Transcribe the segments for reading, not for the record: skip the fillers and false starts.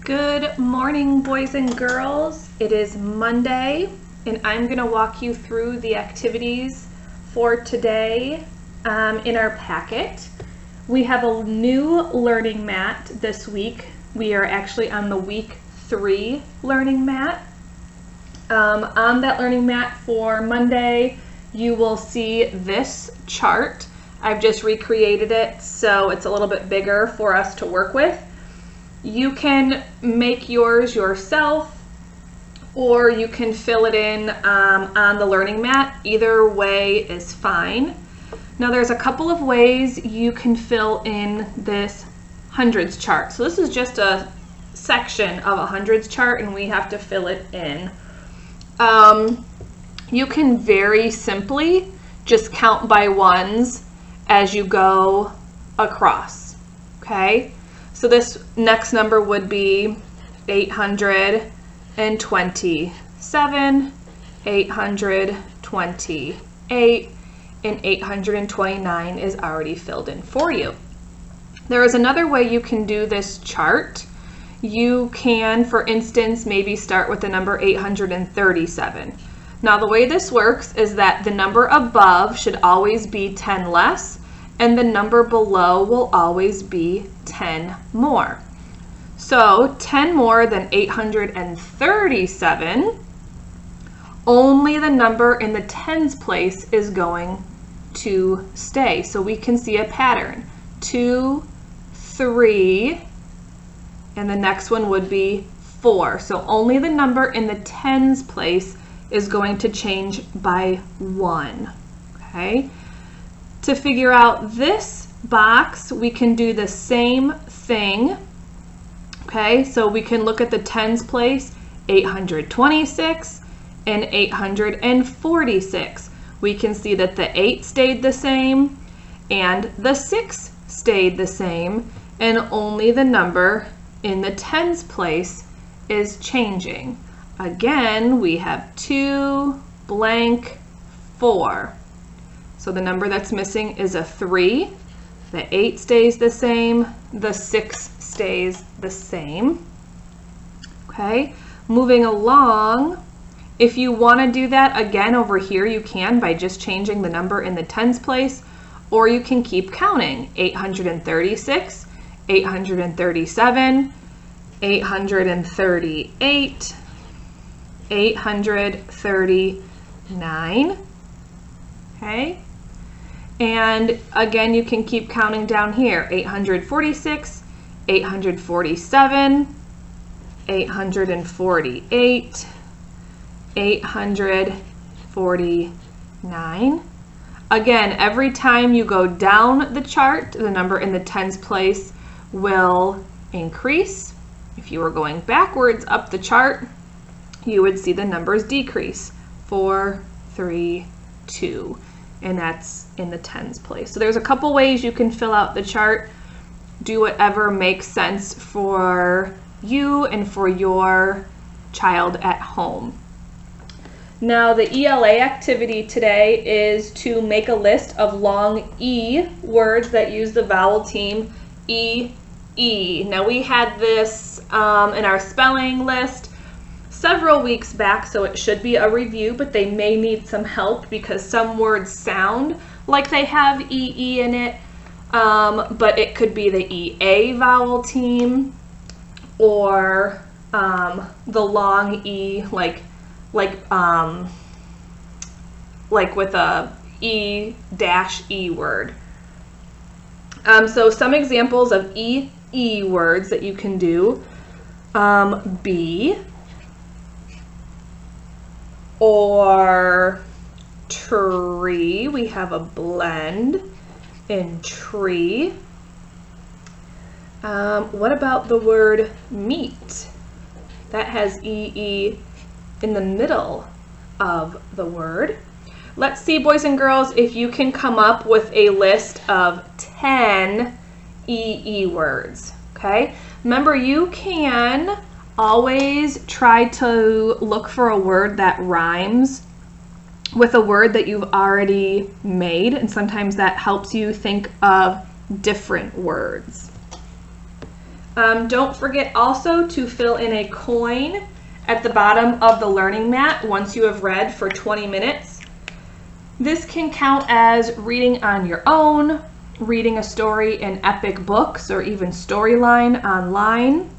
Good morning, boys and girls. It is Monday, and I'm going to walk you through the activities for today in our packet. We have a new learning mat this week. We are actually on the week 3 learning mat. On that learning mat for Monday, you will see this chart. I've just recreated it, so it's a little bit bigger for us to work with. You can make yours yourself, or you can fill it in on the learning mat. Either way is fine. Now there's a couple of ways you can fill in this hundreds chart. So this is just a section of a hundreds chart, and we have to fill it in. You can very simply just count by ones as you go across, okay? So this next number would be 827, 828, and 829 is already filled in for you. There is another way you can do this chart. You can, for instance, maybe start with the number 837. Now the way this works is that the number above should always be 10 less, and the number below will always be 10 more. So 10 more than 837, only the number in the tens place is going to stay. So we can see a pattern. 2, 3, and the next one would be 4. So only the number in the tens place is going to change by 1. Okay? To figure out this box, we can do the same thing. Okay, so we can look at the tens place, 826 and 846. We can see that the 8 stayed the same and the 6 stayed the same, and only the number in the tens place is changing. Again, we have 2 blank 4. So the number that's missing is a 3. The 8 stays the same. The 6 stays the same. Okay, moving along. If you want to do that again over here, you can by just changing the number in the tens place, or you can keep counting. 836, 837, 838, 839. Okay. And again, you can keep counting down here. 846, 847, 848, 849. Again, every time you go down the chart, the number in the tens place will increase. If you were going backwards up the chart, you would see the numbers decrease. 4, 3, 2. And that's in the tens place. So there's a couple ways you can fill out the chart. Do whatever makes sense for you and for your child at home. Now the ELA activity today is to make a list of long E words that use the vowel team E, E. Now we had this in our spelling list several weeks back, so it should be a review, but they may need some help because some words sound like they have EE in it, but it could be the EA vowel team, or the long E, like with a E-E word. So some examples of EE words that you can do, be, or tree. We have a blend in tree. What about the word meat? That has EE in the middle of the word. Let's see, boys and girls, if you can come up with a list of 10 EE words, okay? Remember, you can always try to look for a word that rhymes with a word that you've already made, and sometimes that helps you think of different words. Don't forget also to fill in a coin at the bottom of the learning mat once you have read for 20 minutes. This can count as reading on your own, reading a story in Epic Books, or even Storyline online.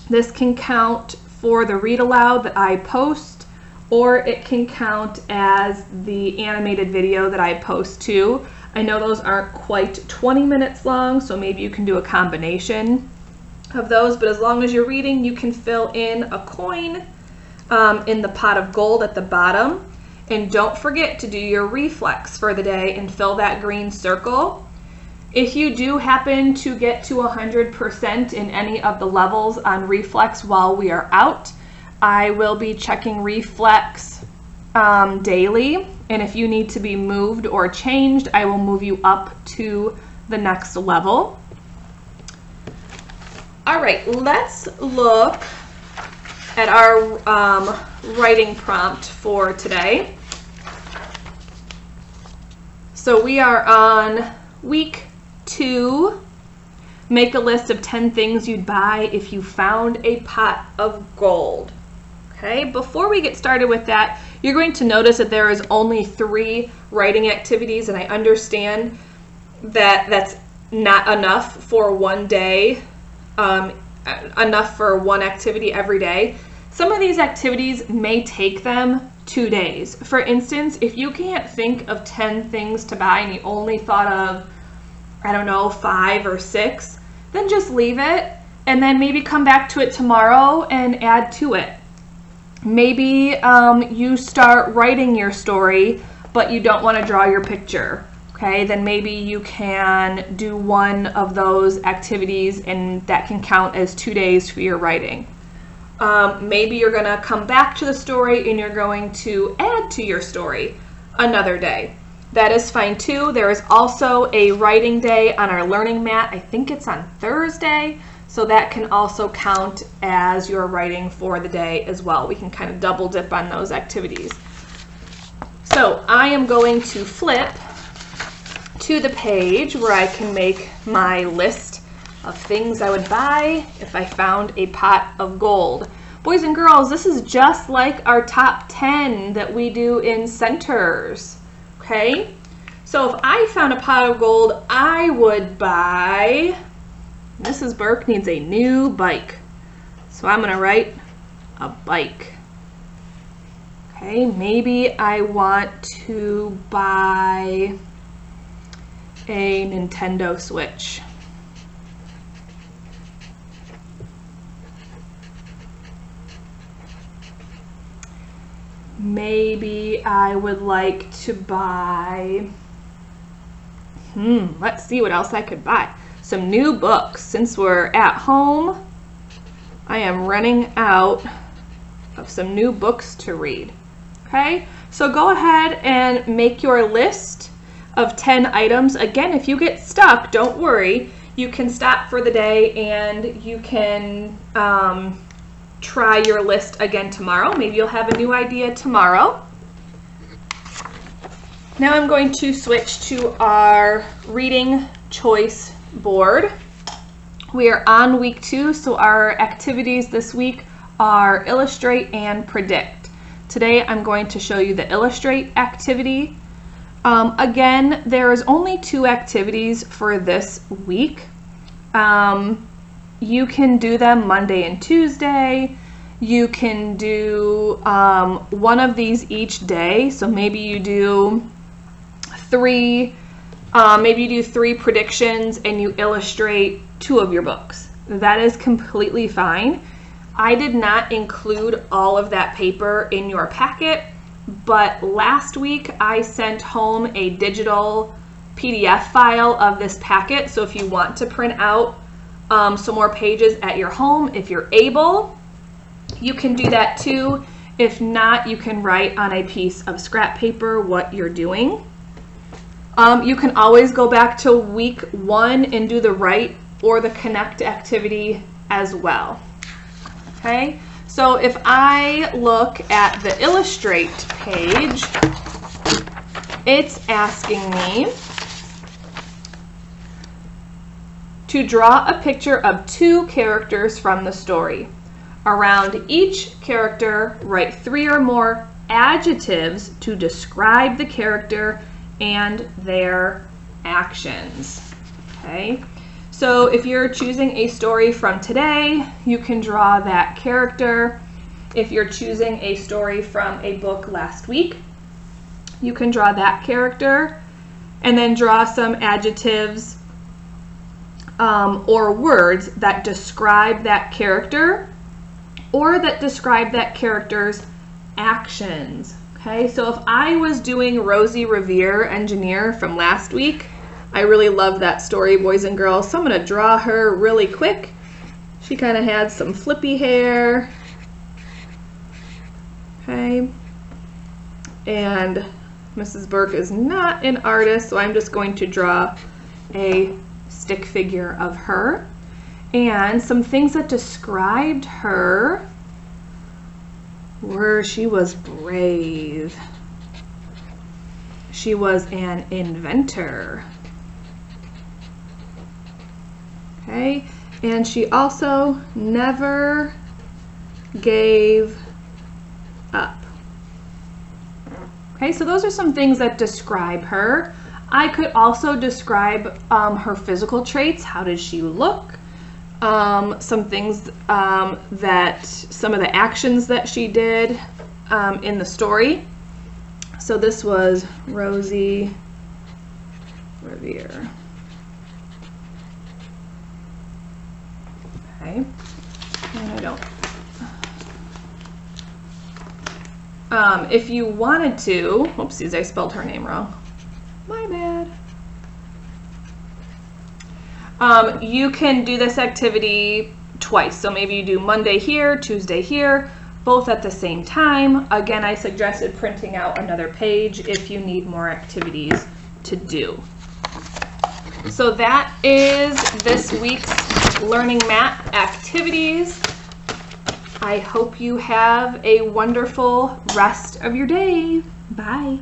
This can count for the read aloud that I post, or it can count as the animated video that I post too. I know those aren't quite 20 minutes long, so maybe you can do a combination of those, but as long as you're reading, you can fill in a coin in the pot of gold at the bottom. And don't forget to do your reflex for the day and fill that green circle. If you do happen to get to 100% in any of the levels on reflex while we are out, I will be checking reflex daily. And if you need to be moved or changed, I will move you up to the next level. All right, let's look at our writing prompt for today. So we are on week 2. Make a list of 10 things you'd buy if you found a pot of gold. Okay, before we get started with that, you're going to notice that there is only 3 writing activities, and I understand that that's not enough for one day, enough for one activity every day. Some of these activities may take them 2 days. For instance, if you can't think of 10 things to buy and you only thought of, I don't know, 5 or 6, then just leave it and then maybe come back to it tomorrow and add to it. Maybe you start writing your story, but you don't want to draw your picture. Okay, then maybe you can do one of those activities and that can count as 2 days for your writing. Maybe you're going to come back to the story and you're going to add to your story another day. That is fine too. There is also a writing day on our learning mat. I think it's on Thursday. So that can also count as your writing for the day as well. We can kind of double dip on those activities. So I am going to flip to the page where I can make my list of things I would buy if I found a pot of gold. Boys and girls, this is just like our top 10 that we do in centers. Okay, so if I found a pot of gold, I would buy, Mrs. Burke needs a new bike. So I'm gonna write a bike. Okay, maybe I want to buy a Nintendo Switch. Maybe I would like to buy, let's see what else I could buy. Some new books. Since we're at home, I am running out of some new books to read. Okay, so go ahead and make your list of 10 items. Again, if you get stuck, don't worry. You can stop for the day and you can try your list again tomorrow. Maybe you'll have a new idea tomorrow. Now I'm going to switch to our reading choice board. We are on week 2, so our activities this week are illustrate and predict. Today I'm going to show you the illustrate activity. Again, there is only 2 activities for this week. You can do them Monday and Tuesday. You can do one of these each day. So maybe you do 3 predictions and you illustrate 2 of your books. That is completely fine. I did not include all of that paper in your packet, but last week I sent home a digital PDF file of this packet. So if you want to print out some more pages at your home, if you're able, you can do that too. If not, you can write on a piece of scrap paper what you're doing. You can always go back to week 1 and do the write or the connect activity as well. Okay, so if I look at the illustrate page, it's asking me to draw a picture of 2 characters from the story. Around each character, write 3 or more adjectives to describe the character and their actions. Okay, so if you're choosing a story from today, you can draw that character. If you're choosing a story from a book last week, you can draw that character and then draw some adjectives or words that describe that character or that describe that character's actions. Okay, so if I was doing Rosie Revere, engineer, from last week, I really love that story, boys and girls, so I'm going to draw her really quick. She kind of had some flippy hair. Okay, and Mrs. Burke is not an artist, so I'm just going to draw a stick figure of her. And some things that described her were she was brave. She was an inventor. Okay, and she also never gave up. Okay, so those are some things that describe her. I could also describe her physical traits. How did she look? Some things some of the actions that she did in the story. So this was Rosie Revere. Okay, and I don't. If you wanted to, oopsies, I spelled her name wrong. My bad. You can do this activity twice. So maybe you do Monday here, Tuesday here, both at the same time. Again, I suggested printing out another page if you need more activities to do. So that is this week's Learning Math activities. I hope you have a wonderful rest of your day. Bye.